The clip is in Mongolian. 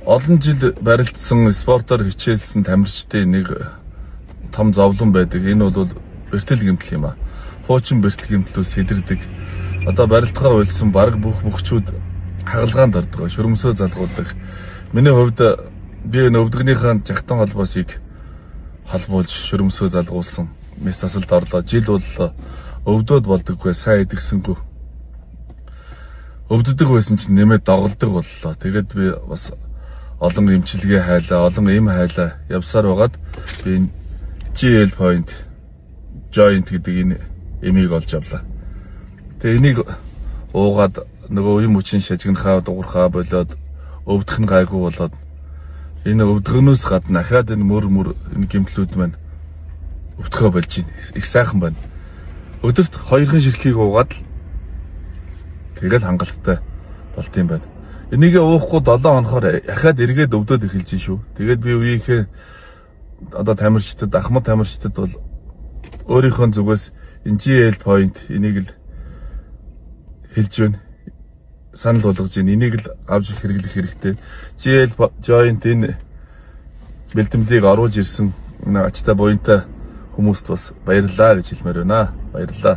Олон жил барилдсан спортоор хичээлсэн тамирчдын нэг том зовлон байдаг. Энэ бол бэртэл гэмтэл юм а. Хуучин бэртэл гэмтлүүс сэдэрдэг. Одоо барилдгаа уйлсан бараг бүх бүхчүүд хагалгаанд ордог, шүрмсөө залгуулдаг. Миний хувьд би өвдгөнийхээ жагтан холбоосыг холбуулж шүрмсөө залгуулсан. Месасалд орлоо. Жил боллоо. Өвдөд болдоггүй, сайн идэгсэнгүй. Өвддөг байсан чинь нэмээд доголдог боллоо. Тэгээд би бас олон эмчилгээ хайлаа, олон эм хайлаа явсаар байгаад би GL point joint гэдэг энэ эмийг олж авлаа. Тэгээ энийг уугаад нөгөө үе мөчийн шажигнахаа дуурхаа болоод өвдөх нь гайгүй болоод энэ өвдгөнөөс гадна ахаад энэ мөр энэ гэмтлүүд маань өвдөхөө болж байна. Их сайхан байна. Өдөрт 2 ширхгийг уугаад л тэгэл хангалттай болт юм байна. Энийг уухгүй 7 хонохоор ахаад эргээд өвдөд эхэлж шүү. Тэгээд би үеийнхээ одоо тамирчдад, ахмад тамирчдад бол өөрийнхөө зүгээс энэ GL point энийг л хэлж байна. Санал болгож байна. Энийг л авч хэрэглэх хэрэгтэй. GL joint энэ бэлтгэлийг оруулж ирсэн ачтай буянтай хүмүүст бас баярлалаа гэж хэлмээр байна. Баярлалаа.